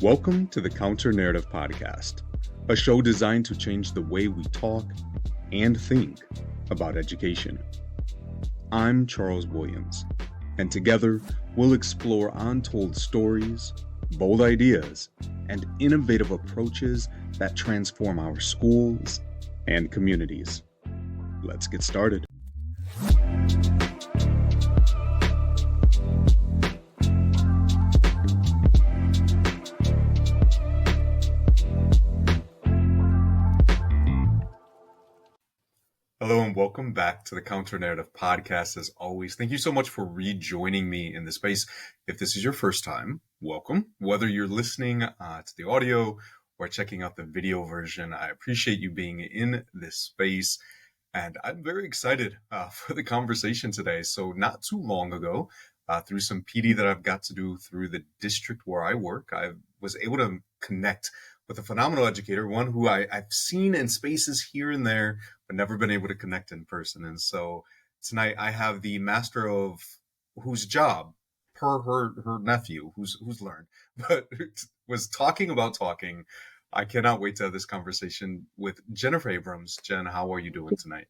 Welcome to the Counter Narrative Podcast, a show designed to change the way we talk and think about education. I'm Charles Williams, and together we'll explore untold stories, bold ideas, and innovative approaches that transform our schools and communities. Let's get started. Hello and welcome back to the Counter Narrative Podcast. As always, thank you so much for rejoining me in this space. If this is your first time, welcome. Whether you're listening to the audio or checking out the video version, I appreciate you being in this space. And I'm very excited for the conversation today. So not too long ago, through some PD that I've got to do through the district where I work, I was able to connect with a phenomenal educator, one who I've seen in spaces here and there, but never been able to connect in person. And so tonight I have the master of whose job, per her nephew, who's learned, but was talking about talking. I cannot wait to have this conversation with Jennifer Abrams. Jen, how are you doing tonight?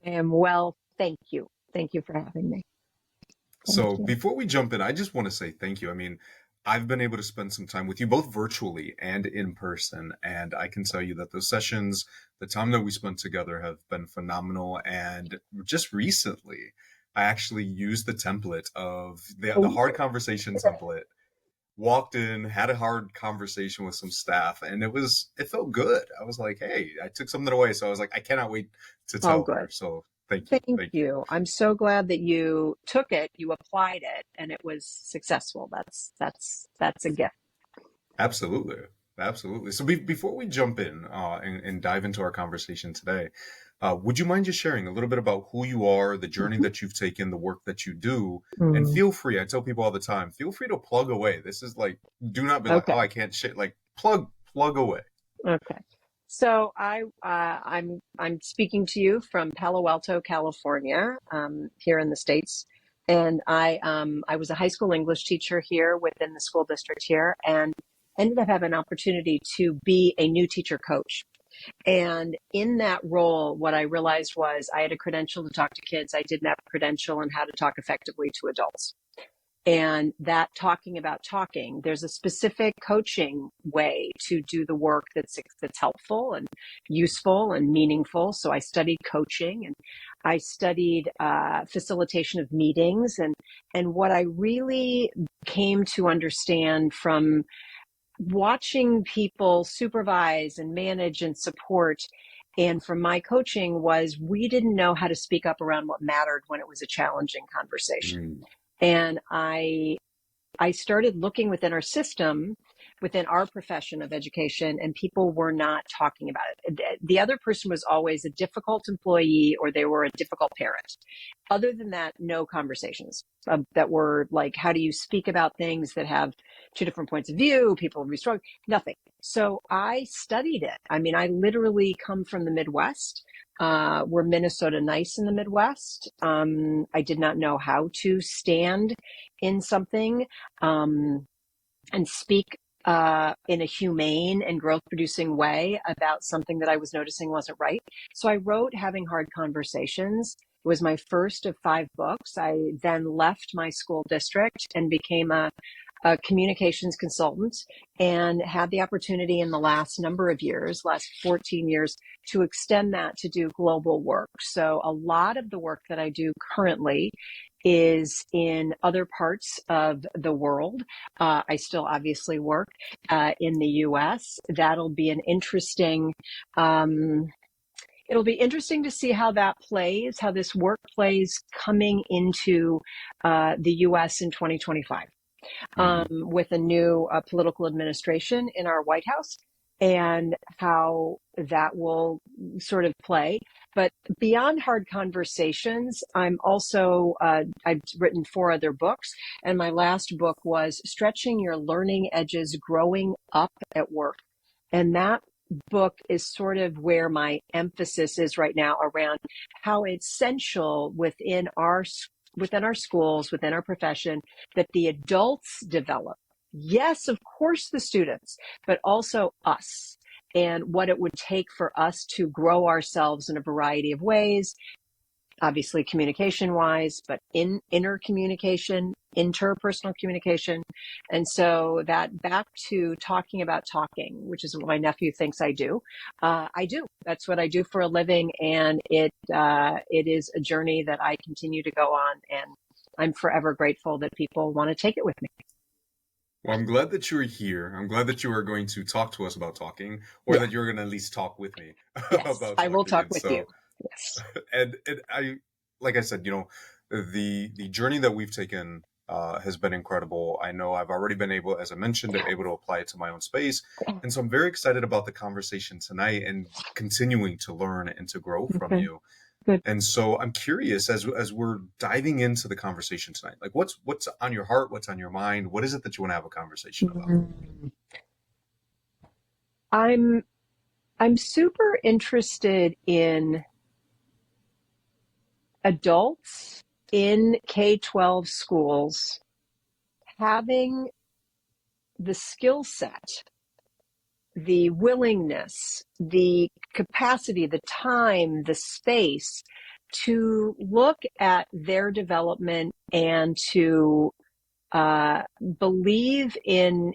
I am well, thank you. Thank you for having me. So before we jump in, I just want to say thank you. I mean, I've been able to spend some time with you both virtually and in person, and I can tell you that those sessions, the time that we spent together have been phenomenal. And just recently, I actually used the template of the hard conversation template, walked in, had a hard conversation with some staff, and it felt good. I was like, hey, I took something away. So I was like, I cannot wait to tell her. So thank you. Thank you. I'm so glad that you took it, you applied it, and it was successful. That's a gift. Absolutely. So before we jump in and dive into our conversation today, would you mind just sharing a little bit about who you are, the journey that you've taken, the work that you do, and feel free, I tell people all the time, feel free to plug away. This is like, do not be like, oh, I can't shit, like plug away. Okay. So I'm speaking to you from Palo Alto, California, here in the States. And I was a high school English teacher here within the school district here, and ended up having an opportunity to be a new teacher coach. And in that role, what I realized was I had a credential to talk to kids. I didn't have a credential in how to talk effectively to adults. And that talking about talking, there's a specific coaching way to do the work that's helpful and useful and meaningful. So I studied coaching and I studied facilitation of meetings. And what I really came to understand from watching people supervise and manage and support, and from my coaching, was we didn't know how to speak up around what mattered when it was a challenging conversation. And I started looking within our system, within our profession of education, and people were not talking about it. The other person was always a difficult employee or they were a difficult parent. Other than that, no conversations that were like, how do you speak about things that have two different points of view? People will be strong, nothing. So I studied it. I mean, I literally come from the Midwest. We're Minnesota nice in the Midwest. I did not know how to stand in something and speak in a humane and growth producing way about something that I was noticing wasn't right. So I wrote Having Hard Conversations. It was my first of 5 books. I then left my school district and became a communications consultant, and had the opportunity in the last number of years, last 14 years, to extend that to do global work. So a lot of the work that I do currently is in other parts of the world. I still obviously work in the US. That'll be an interesting, it'll be interesting to see how that plays, how this work plays coming into the US in 2025. With a new political administration in our White House, and how that will sort of play. But beyond hard conversations, I'm also, I've written 4 other books, and my last book was Stretching Your Learning Edges, Growing Up at Work. And that book is sort of where my emphasis is right now, around how essential within our schools, within our profession, that the adults develop Yes, of course, the students, but also us and what it would take for us to grow ourselves in a variety of ways, obviously communication wise, but in inner communication, interpersonal communication. And so that back to talking about talking, which is what my nephew thinks I do. I do. That's what I do for a living. And it is a journey that I continue to go on. And I'm forever grateful that people want to take it with me. Well, I'm glad that you're here. I'm glad that you are going to talk to us about talking, or Yeah. that you're going to at least talk with me Yes. about I will talking. talk And with you. so, Yes. and I, like I said, the journey that we've taken has been incredible. I know I've already been able, as I mentioned, able to apply it to my own space, and so I'm very excited about the conversation tonight and continuing to learn and to grow from Okay. you. Good. And so I'm curious, as we're diving into the conversation tonight, like what's on your heart, what's on your mind, what is it that you want to have a conversation about? Mm. I'm I'm super interested in adults in K-12 schools having the skill set, the willingness, the capacity, the time, the space to look at their development and to believe in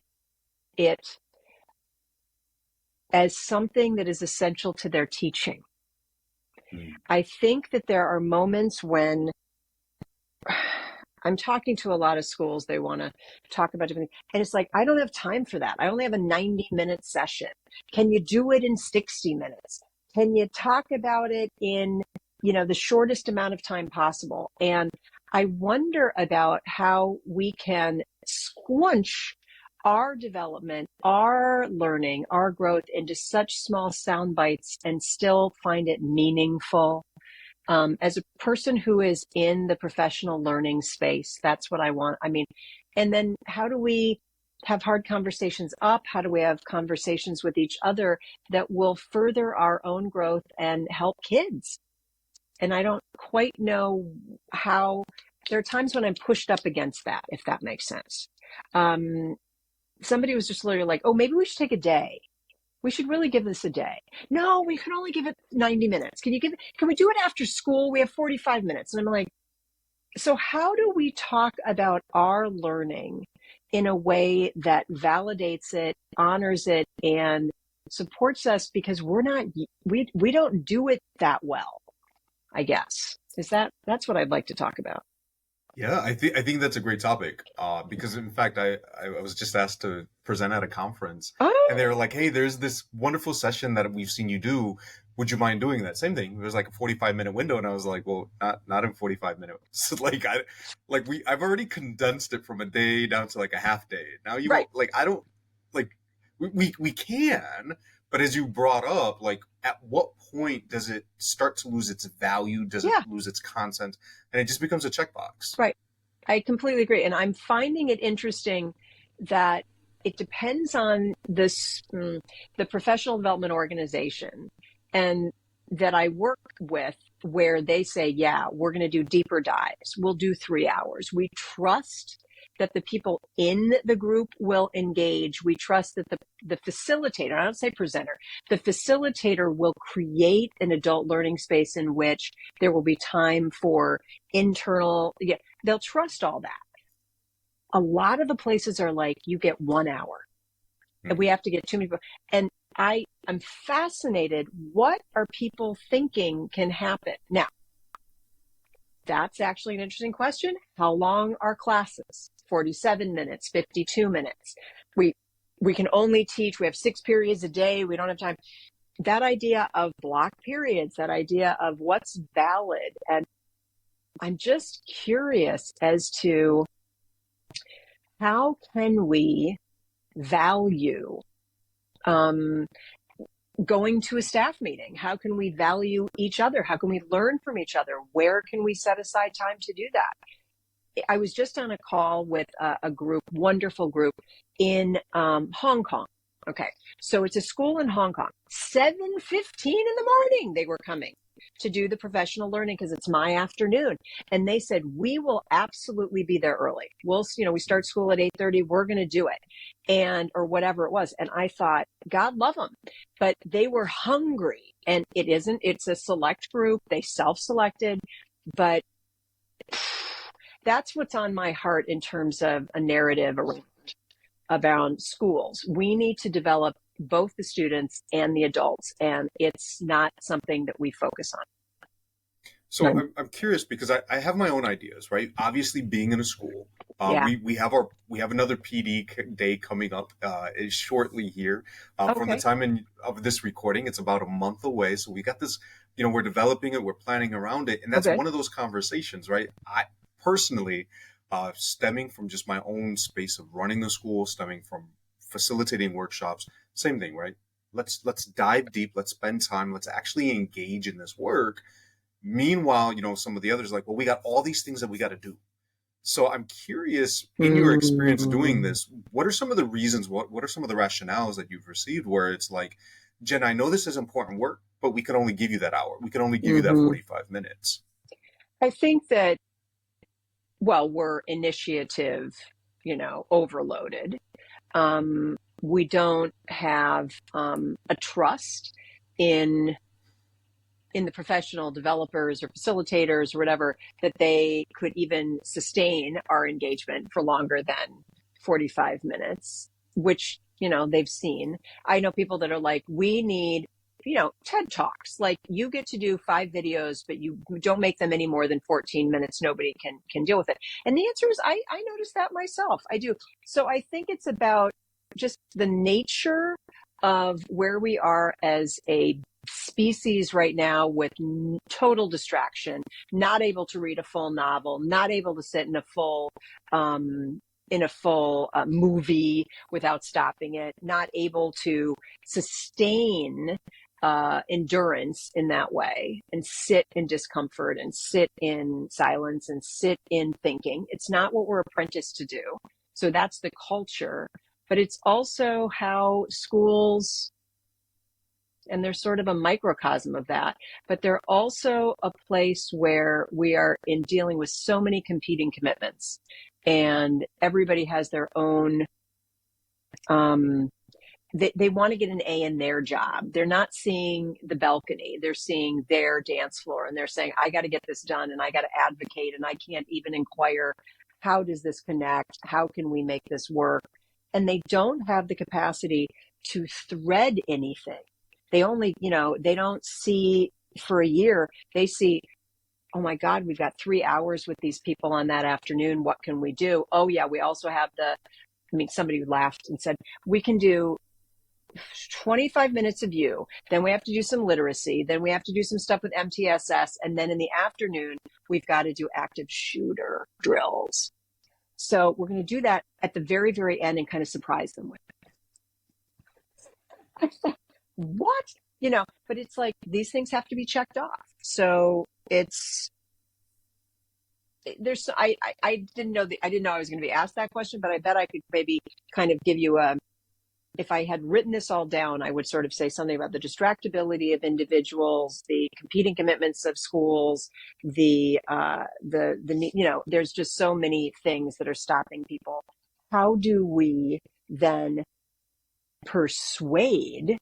it as something that is essential to their teaching. Mm. I think that there are moments when I'm talking to a lot of schools, they want to talk about different things. And it's like, I don't have time for that. I only have a 90-minute session. Can you do it in 60 minutes? Can you talk about it in, the shortest amount of time possible? And I wonder about how we can squunch our development, our learning, our growth into such small sound bites and still find it meaningful. As a person who is in the professional learning space, that's what I want. I mean, and then how do we have hard conversations up? How do we have conversations with each other that will further our own growth and help kids? And I don't quite know how. There are times when I'm pushed up against that, if that makes sense. Um, Somebody was just literally like, oh, maybe we should take a day. We should really give this a day. No, we can only give it 90 minutes. Can we do it after school? We have 45 minutes. And I'm like, so how do we talk about our learning in a way that validates it, honors it, and supports us because we don't do it that well, I guess. That's what I'd like to talk about. Yeah, I think that's a great topic. Because in fact, I was just asked to present at a conference, and they Oh, were like, "Hey, there's this wonderful session that we've seen you do. Would you mind doing that?" Same thing. It was like a 45-minute window, and I was like, "Well, not in 45 minutes. I've already condensed it from a day down to like a half day. Now you right. want like I don't like we can, but as you brought up, like at what point does it start to lose its value? Does it Yeah, lose its content? And it just becomes a checkbox. right. I completely agree. And I'm finding it interesting that it depends on the professional development organization and that I work with where they say, yeah, we're going to do deeper dives. We'll do 3 hours. We trust that the people in the group will engage. We trust that the facilitator, I don't say presenter, the facilitator will create an adult learning space in which there will be time for internal, yeah, they'll trust all that. A lot of the places are like, you get 1 hour and we Mm. have to get too many people. And I'm fascinated. What are people thinking can happen? Now, that's actually an interesting question. How long are classes? 47 minutes, 52 minutes. We, we can only teach, we have 6 periods a day. We don't have time. That idea of block periods, that idea of what's valid. And I'm just curious as to how can we value um, going to a staff meeting? How can we value each other? How can we learn from each other? Where can we set aside time to do that? I was just on a call with a group, wonderful group in Hong Kong. Okay, so it's a school in Hong Kong. 7:15 in the morning they were coming. to do the professional learning because it's my afternoon. And they said, we will absolutely be there early. We start school at 8:30. We're going to do it. Or whatever it was. And I thought, God love them. But they were hungry, and it's a select group. They self-selected, but that's what's on my heart in terms of a narrative around schools. We need to develop both the students and the adults, and it's not something that we focus on. So I'm curious because I have my own ideas, right? Obviously, being in a school, Yeah. we have another PD day coming up is shortly here. From the Okay. time of this recording, it's about a month away. So we got this, we're developing it, we're planning around it, and that's Okay. one of those conversations, right? I personally, stemming from just my own space of running the school, stemming from facilitating workshops, same thing, right? Let's dive deep, let's spend time, let's actually engage in this work. Meanwhile, some of the others are like, well, we got all these things that we got to do. So I'm curious, in your experience doing this, what are some of the reasons, what are some of the rationales that you've received where it's like, Jen, I know this is important work, but we can only give you that hour. We can only give you that 45 minutes. I think that, we're initiative, overloaded. We don't have a trust in the professional developers or facilitators or whatever, that they could even sustain our engagement for longer than 45 minutes, which, they've seen. I know people that are like, we need, TED Talks. Like, you get to do 5 videos, but you don't make them any more than 14 minutes. Nobody can deal with it. And the answer is, I noticed that myself. I do. So I think it's about just the nature of where we are as a species right now, with total distraction, not able to read a full novel, not able to sit in a full movie without stopping it, not able to sustain endurance in that way, and sit in discomfort and sit in silence and sit in thinking. It's not what we're apprenticed to do. So that's the culture, but it's also how schools, and they're sort of a microcosm of that, but they're also a place where we are in dealing with so many competing commitments, and everybody has their own, they want to get an A in their job. They're not seeing the balcony. They're seeing their dance floor, and they're saying, I got to get this done, and I got to advocate, and I can't even inquire, how does this connect? How can we make this work? And they don't have the capacity to thread anything. They only, they don't see for a year. They see, oh my God, we've got 3 hours with these people on that afternoon. What can we do? Oh yeah, we also have somebody laughed and said, we can do 25 minutes of you. Then we have to do some literacy. Then we have to do some stuff with MTSS. And then in the afternoon, we've got to do active shooter drills. So we're going to do that at the very, very end and kind of surprise them with it. What? But it's like, these things have to be checked off. So I didn't know I was going to be asked that question, but I bet I could maybe kind of give you if I had written this all down, I would sort of say something about the distractibility of individuals, the competing commitments of schools, there's just so many things that are stopping people. How do we then persuade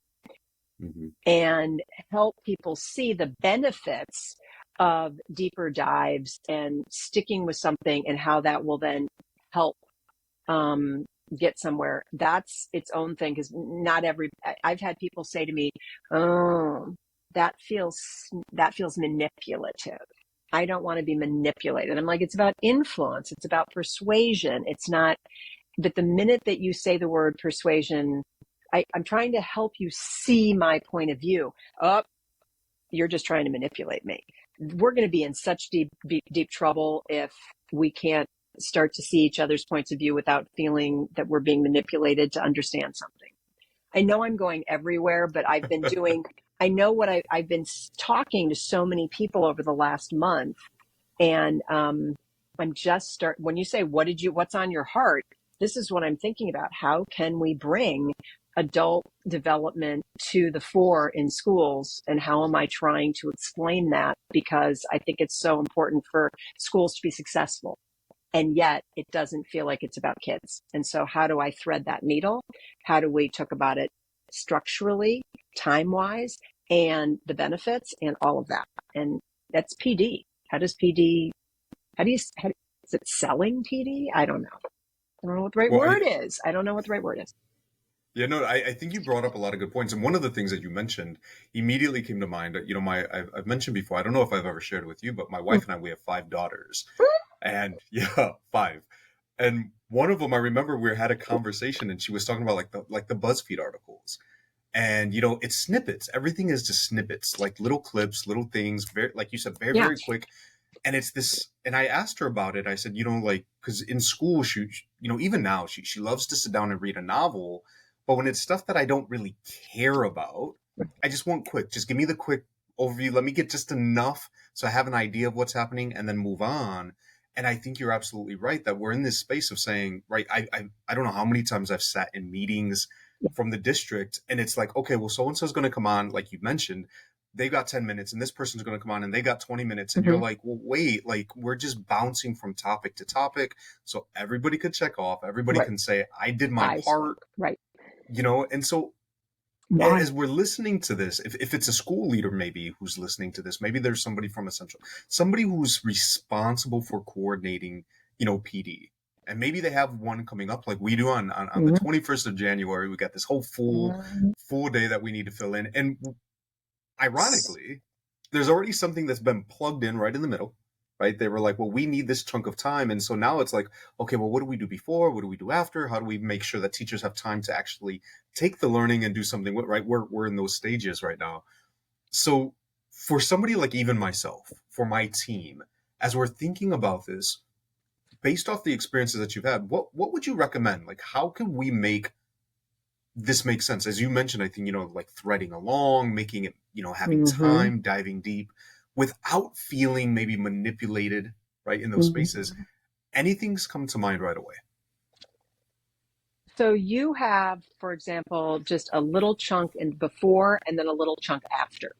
and help people see the benefits of deeper dives and sticking with something, and how that will then help get somewhere? That's its own thing, because I've had people say to me, oh, that feels manipulative. I don't want to be manipulated. I'm like, it's about influence. It's about persuasion. It's not, but the minute that you say the word persuasion, I'm trying to help you see my point of view. Oh, you're just trying to manipulate me. We're going to be in such deep trouble if we can't start to see each other's points of view without feeling that we're being manipulated to understand something. I know I'm going everywhere, but I've been I've been talking to so many people over the last month, and when you say, what's on your heart? This is what I'm thinking about. How can we bring adult development to the fore in schools, and how am I trying to explain that, because I think it's so important for schools to be successful, and yet it doesn't feel like it's about kids. And so how do I thread that needle? How do we talk about it structurally, time wise, and the benefits and all of that? And that's PD. How does PD, is it selling PD? I don't know. I don't know what the right Well, word is. I don't know what the right word is. yeah, no, I think you brought up a lot of good points, and one of the things that you mentioned immediately came to mind. You know, I've mentioned before. I don't know if I've ever shared it with you, but my wife and I, we have 5 daughters, and yeah, 5. And one of them, I remember we had a conversation, and she was talking about like the BuzzFeed articles, and you know, it's snippets. Everything is just snippets, like little clips, little things, very, like you said, very Yeah. very quick. And it's this, and I asked her about it. I said, you know, like, because in school, you know, even now, she loves to sit down and read a novel, but when it's stuff that I don't really care about, I just want quick. Just give me the quick overview. Let me get just enough so I have an idea of what's happening, and then move on. And I think you're absolutely right that we're in this space of saying, right, I don't know how many times I've sat in meetings from the district, and it's like, okay, well, so and so is going to come on, like you mentioned, they got 10 minutes, and this person's going to come on and they got 20 minutes, and you're Mm-hmm. like, well, wait, like we're just bouncing from topic to topic, so everybody could check off, everybody Right. can say I did my I part, spoke. Right. you know. And so Why? as we're listening to this, if it's a school leader maybe who's listening to this, maybe there's somebody from Essential, somebody who's responsible for coordinating, you know, PD, and maybe they have one coming up like we do on the Mm-hmm. 21st of January. We got this whole full day that we need to fill in, and ironically, there's already something that's been plugged in right in the middle, right? They were like, well, we need this chunk of time. And so now it's like, okay, well, what do we do before? What do we do after? How do we make sure that teachers have time to actually take the learning and do something with, right? We're in those stages right now. So for somebody like even myself, for my team, as we're thinking about this, based off the experiences that you've had, what would you recommend? Like, how can we make this makes sense? As you mentioned, I think, you know, like threading along, making it, you know, having Mm-hmm. time, diving deep without feeling maybe manipulated, right, in those spaces. Mm-hmm. Anything's come to mind right away. So you have, for example, just a little chunk in before and then a little chunk after,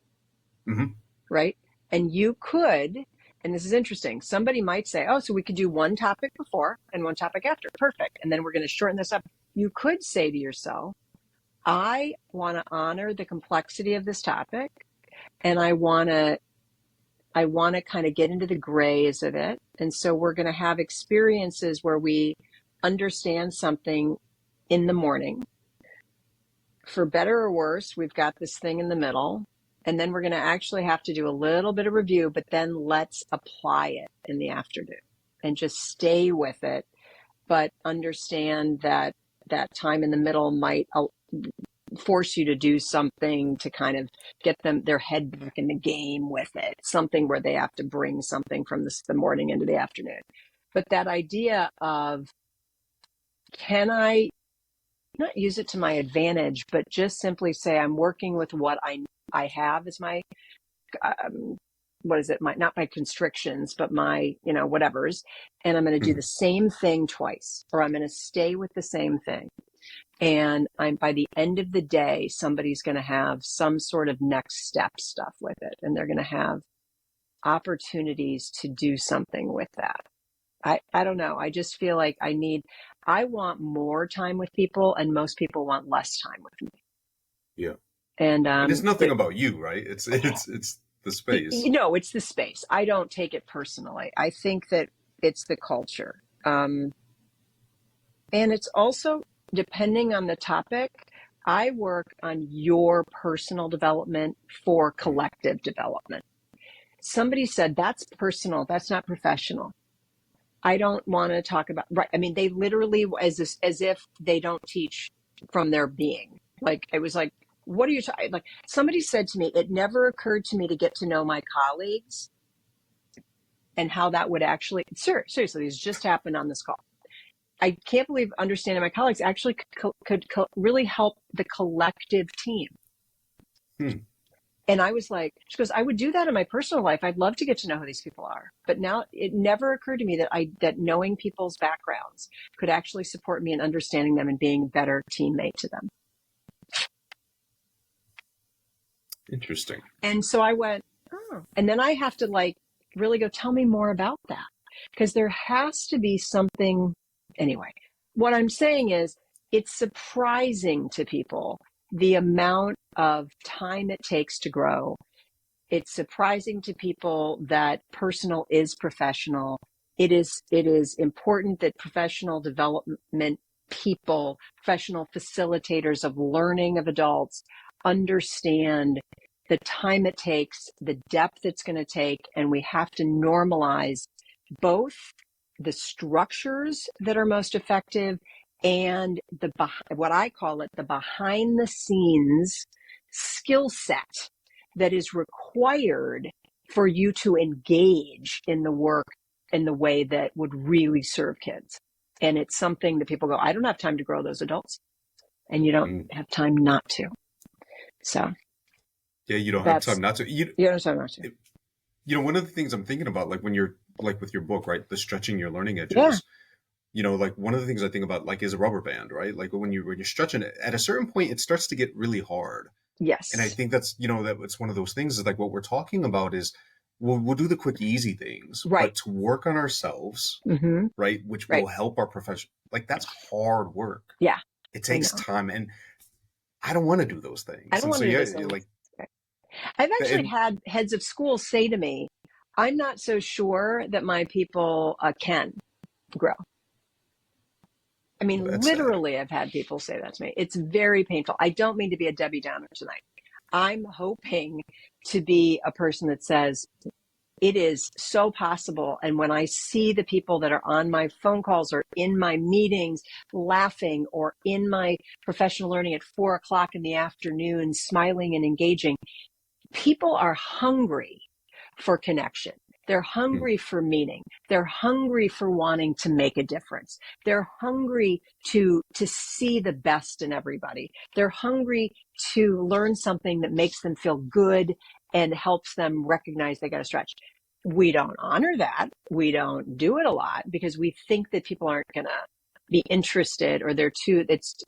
Mm-hmm. right? And you could, and this is interesting, somebody might say, oh, so we could do one topic before and one topic after. Perfect. And then we're going to shorten this up. You could say to yourself, I want to honor the complexity of this topic, and I want to kind of get into the grays of it. And so we're going to have experiences where we understand something in the morning. For better or worse, we've got this thing in the middle. And then we're going to actually have to do a little bit of review, but then let's apply it in the afternoon and just stay with it. But understand that that time in the middle might force you to do something to kind of get their head back in the game with it, something where they have to bring something from the morning into the afternoon. But that idea of, can I not use it to my advantage, but just simply say I'm working with what I have as my what is it, my, not my constrictions, but my, whatever's, and I'm going to do Mm-hmm. the same thing twice, or I'm going to stay with the same thing. And by the end of the day, somebody's going to have some sort of next step stuff with it, and they're going to have opportunities to do something with that. I don't know. I just feel like I want more time with people, and most people want less time with me. Yeah. And And it's nothing about you, right? It's the space. it's the space. I don't take it personally. I think that it's the culture. And it's also depending on the topic. I work on your personal development for Mm-hmm. collective development. Somebody said that's personal, that's not professional. I don't want to talk about, right. I mean, they literally, as if they don't teach from their being. Like, it was like, what are you talking? Like, somebody said to me, it never occurred to me to get to know my colleagues and how that would actually, seriously, this just happened on this call. I can't believe understanding my colleagues actually could really help the collective team. Hmm. And I was like, she goes, I would do that in my personal life. I'd love to get to know who these people are. But now it never occurred to me that knowing people's backgrounds could actually support me in understanding them and being a better teammate to them. Interesting. And so I went, oh, and then I have to like really go, tell me more about that. Because there has to be something. Anyway, what I'm saying is it's surprising to people the amount of time it takes to grow. It's surprising to people that personal is professional. It is important that professional development people, professional facilitators of learning of adults understand the time it takes, the depth it's going to take, and we have to normalize both the structures that are most effective and the what I call it the behind the scenes skill set that is required for you to engage in the work in the way that would really serve kids. And it's something that people go, I don't have time to grow those adults. And you don't Mm. have time not to. So Yeah, you don't have that's, time not to. you don't have time not to. One of the things I'm thinking about, like when you're like with your book, right, the stretching your learning Yeah. edges. Like one of the things I think about, like, is a rubber band, right? Like when you're stretching it, at a certain point, it starts to get really hard. And I Yes. think that's, that it's one of those things is like what we're talking about is we'll do the quick, easy things, Right. but to work on ourselves, Mm-hmm. right, which Right. will help our profession, like that's hard work. Yeah. It I takes know. time, and I don't want to do those I things. don't And want so to do yeah, those things. like, I've actually and had heads of schools say to me, I'm not so sure that my people can grow. I mean, that's sad. literally, I've had people say that to me. It's very painful. I don't mean to be a Debbie Downer tonight. I'm hoping to be a person that says, it is so possible. And when I see the people that are on my phone calls or in my meetings laughing or in my professional learning at 4 o'clock in the afternoon, smiling and engaging, people are hungry for connection. They're Mm. hungry for meaning. They're hungry for wanting to make a difference. They're hungry to see the best in everybody. They're hungry to learn something that makes them feel good and helps them recognize they got to stretch. We don't honor that. We don't do it a lot because we think that people aren't going to be interested or they're too, it's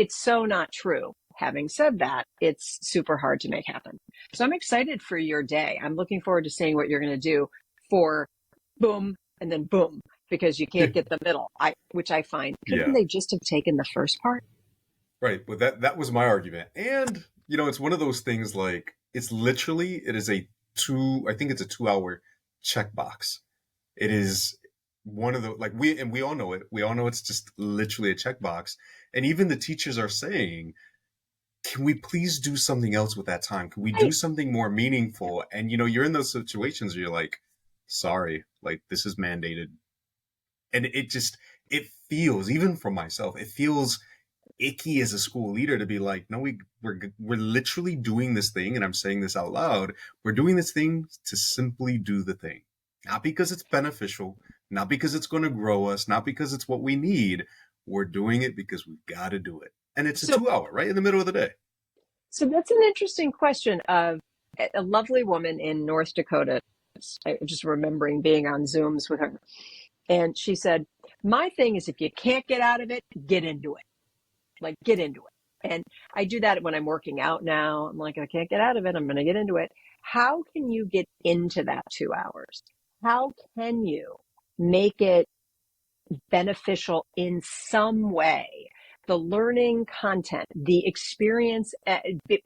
so not true. Having said that, it's super hard to make happen. So I'm excited for your day. I'm looking forward to seeing what you're going to do for boom and then boom because you can't get the middle. Which I find couldn't Yeah, they just have taken the first part? right. But that was my argument, and it's one of those things like it is a I think it's a 2 hour checkbox. It is one of the, like, we all know it. We all know it's just literally a checkbox. And even the teachers are saying, can we please do something else with that time? Can we do Right. something more meaningful? And you're in those situations where you're like, sorry, like this is mandated. And it feels, even for myself, it feels icky as a school leader to be like, no, we're literally doing this thing, and I'm saying this out loud. We're doing this thing to simply do the thing, not because it's beneficial, not because it's going to grow us, not because it's what we need. We're doing it because we've got to do it, and it's a So 2 hour right in the middle of the day. so that's an interesting question of a lovely woman in North Dakota. I just remembering being on Zooms with her. And she said, my thing is if you can't get out of it, get into it. Like get into it. And I do that when I'm working out now. I'm like, I can't get out of it. I'm going to get into it. How can you get into that 2 hours? How can you make it beneficial in some way? The learning content, the experience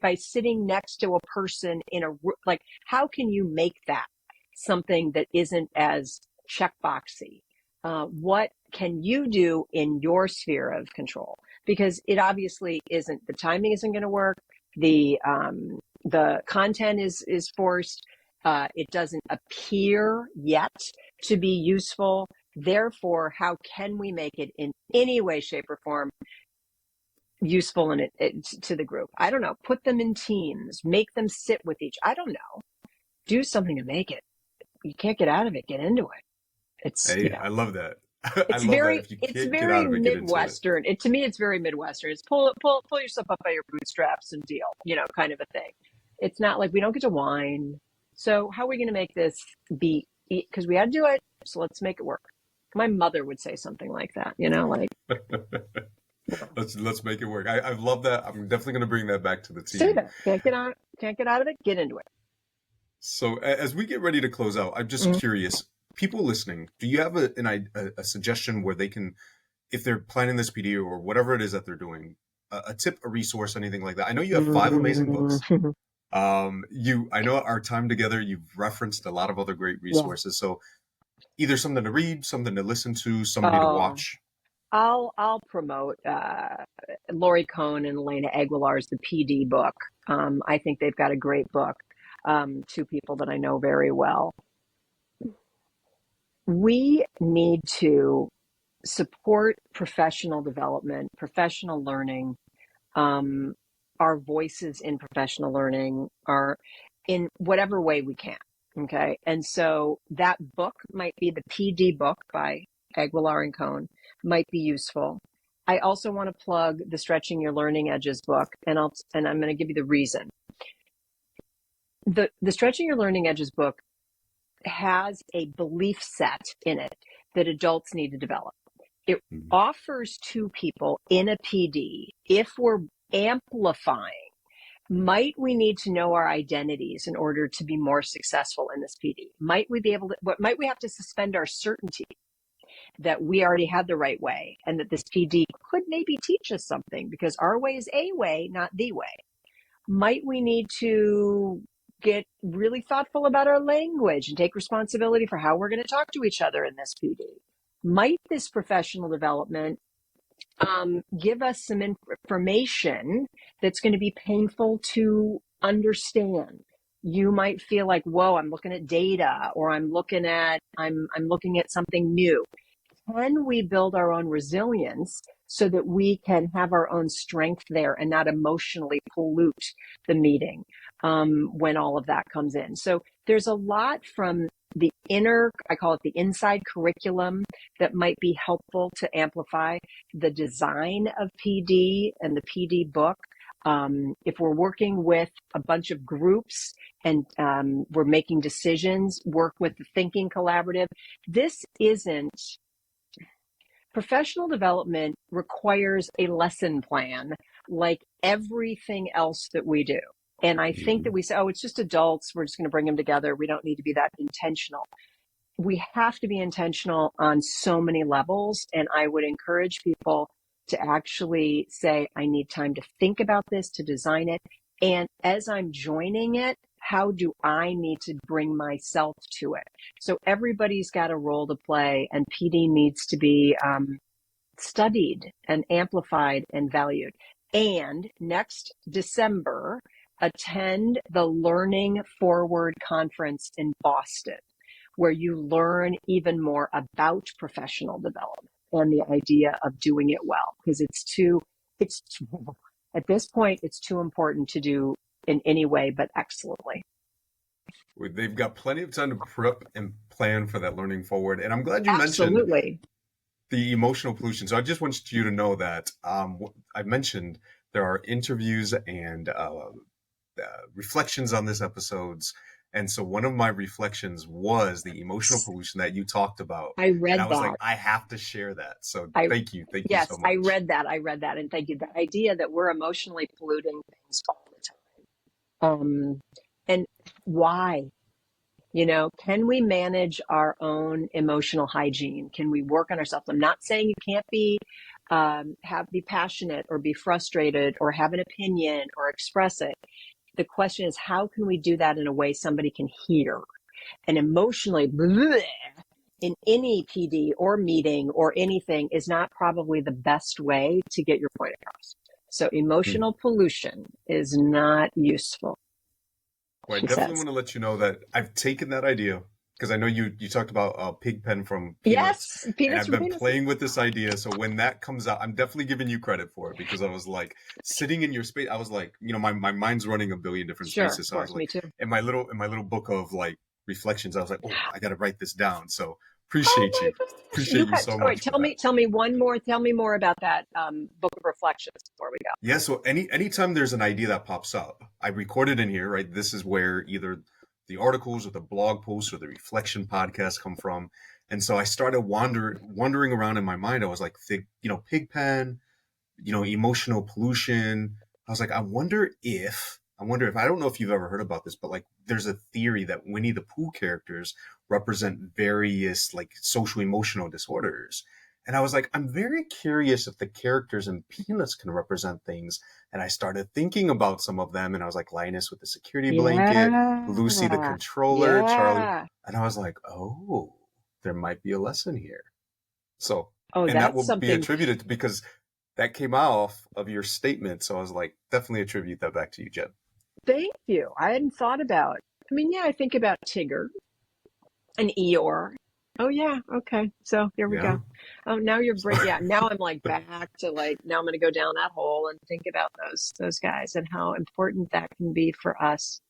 by sitting next to a person in a, like, how can you make that something that isn't as checkboxy? What can you do in your sphere of control? Because it obviously isn't, the timing isn't going to work. The content is forced. It doesn't appear yet to be useful. Therefore, how can we make it in any way, shape, or form useful in it to the group? I don't know. Put them in teams, make them sit with each. I don't know. Do something to make it. You can't get out of it. Get into it. It's Hey, I love that. I it's love that. very If you it's can't get out very of it, get into it. Midwestern. To me, it's very Midwestern. It's pull yourself up by your bootstraps and deal. Kind of a thing. It's not like we don't get to whine. So how are we going to make this be? Because we had to do it. So let's make it work. My mother would say something like that. Like Let's make it work. I love that. I'm definitely going to bring that back to the Stay team. there. Can't get out of it. Get into it. So as we get ready to close out, I'm just Mhm. curious, people listening, do you have a suggestion where they can, if they're planning this PD or whatever it is that they're doing, a tip, a resource, anything like that? I know you have 5 amazing books. I know our time together, you've referenced a lot of other great Yeah. resources. So either something to read, something to listen to, somebody to Oh, watch. I'll promote Lori Cohn and Elena Aguilar's The PD book. I think they've got a great book. Two people that I know very well. We need to support professional development, professional learning. Um, our voices in professional learning are in whatever way we can. Okay. And so that book might be the PD book by Aguilar and Cohn, might be useful. I also want to plug the Stretching Your Learning Edges book, and I'm going to give you the reason. The Stretching Your Learning Edges book has a belief set in it that adults need to develop. It Mhm. offers to people in a PD, if we're amplifying, might we need to know our identities in order to be more successful in this PD? Might we be able to, what might we have to suspend our certainty that we already had the right way and that this PD could maybe teach us something because our way is a way, not the way? Might we need to get really thoughtful about our language and take responsibility for how we're going to talk to each other in this PD? Might this professional development give us some information that's going to be painful to understand? You might feel like, whoa, I'm looking at data, or I'm looking at something new. Can we build our own resilience so that we can have our own strength there and not emotionally pollute the meeting when all of that comes in? So there's a lot from the inner, I call it the inside curriculum, that might be helpful to amplify the design of PD and the PD book. If we're working with a bunch of groups and we're making decisions, work with the thinking collaborative. This isn't Professional development requires a lesson plan like everything else that we do. And I think that Mhm. we say, oh, it's just adults. We're just going to bring them together. We don't need to be that intentional. We have to be intentional on so many levels. And I would encourage people to actually say, I need time to think about this, to design it. And as I'm joining it, how do I need to bring myself to it? So everybody's got a role to play, and PD needs to be studied and amplified and valued. And next December, attend the Learning Forward conference in Boston, where you learn even more about professional development and the idea of doing it well. Because at this point, it's too important to do in any way but excellently. They've got plenty of time to prep and plan for that learning forward. And I'm glad you mentioned Absolutely. the emotional pollution. So I just want you to know that I mentioned there are interviews and reflections on this episodes. And so one of my reflections was the emotional pollution that you talked about. I And I read was like, that. I have to share that. So I thank you. Thank you so Yes, I much. read that. I read that, and thank you. The idea that we're emotionally polluting things all the time. And why? Can we manage our own emotional hygiene? Can we work on ourselves? I'm not saying you can't be passionate or be frustrated or have an opinion or express it. The question is, how can we do that in a way somebody can hear? And emotionally, bleh, in any PD or meeting or anything is not probably the best way to get your point across. So Hmm. emotional pollution is not useful, Well, I she definitely says. want to let you know that I've taken that idea because I know you talked about Pigpen from Peanuts, Yes, and peanuts I've from been peanuts. playing with this idea. So when that comes out, I'm definitely giving you credit for it because I was like sitting in your space. I was like, my mind's running a billion different Sure, of spaces. So I was course, like, me too. in my little book of like reflections, I was like, oh, I got to write this down. So Oh appreciate my you, gosh, you appreciate you got. so All right, much for that. tell me more about that book of reflections before we go. Yeah, so anytime there's an idea that pops up, I record it in here, right? This is where either the articles or the blog posts or the reflection podcast come from. And so I started wandering around in my mind. I was like, Pigpen, emotional pollution. I was like, I wonder if, I don't know if you've ever heard about this, but like there's a theory that Winnie the Pooh characters represent various like social emotional disorders. And I was like, I'm very curious if the characters in Peanuts can represent things. And I started thinking about some of them, and I was like, Linus with the security blanket, Lucy the Yeah. controller, Charlie. Yeah. And I was like, oh, there might be a lesson here. So, Oh, and that that's will be something. attributed to, because that came off of your statement. So I was like, definitely attribute that back to you, Jen. Thank you. I hadn't thought about. I mean, yeah, I think about Tigger and Eeyore. Oh yeah, okay. So here we Yeah. go. Oh, now you're So, bring. Yeah, now I'm like back to like now I'm going to go down that hole and think about those guys and how important that can be for us.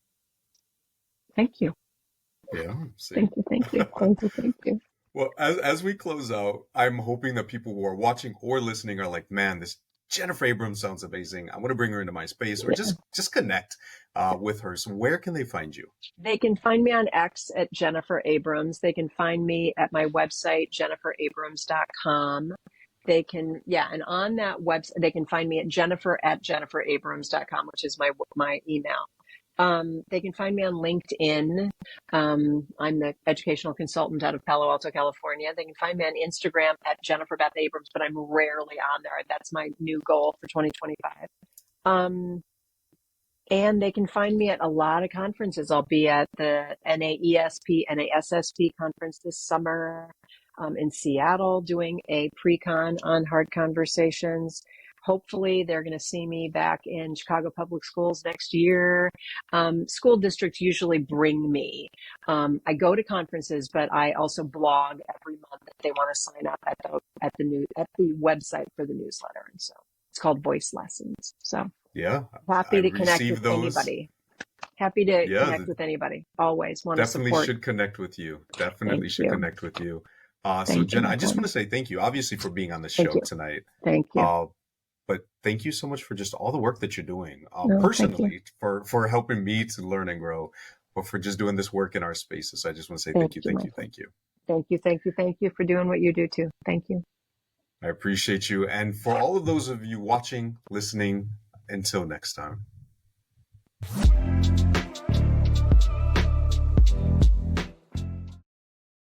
Thank you. yeah. See. Thank you. Thank you. Thank you. Thank you. Well, as we close out, I'm hoping that people who are watching or listening are like, man, this Jennifer Abrams sounds amazing. I want to bring her into my space, or Yeah. just connect with her. So where can they find you? They can find me on X at Jennifer Abrams. They can find me at my website, jenniferabrams.com. They can, yeah, and on that website, they can find me at jennifer@jenniferabrams.com, which is my email. They can find me on LinkedIn. I'm the educational consultant out of Palo Alto, California. They can find me on Instagram at Jennifer Beth Abrams, but I'm rarely on there. That's my new goal for 2025. Um, and they can find me at a lot of conferences. I'll be at the NAESP conference this summer in Seattle doing a pre-con on hard conversations. Hopefully, they're going to see me back in Chicago Public Schools next year. School districts usually bring me. I go to conferences, but I also blog every month if they want to sign up at the website for the newsletter, and so it's called Voice Lessons. So Yeah, I happy to connect with received those. anybody. Happy to Yeah, connect with anybody. Always want to definitely support. should connect with you. Thank Definitely should you. connect with you. So Thank you, Jen, my I just friend. want to say thank you, obviously, for being on the Thank show you. tonight. Thank you. Uh, but thank you so much for just all the work that you're doing, No, thank you. personally, for helping me to learn and grow, but for just doing this work in our spaces. I just want to say Thank thank you, you, thank my you, friend. thank you. Thank you. Thank you. Thank you for doing what you do too. Thank you. I appreciate you. And for all of those of you watching, listening, until next time.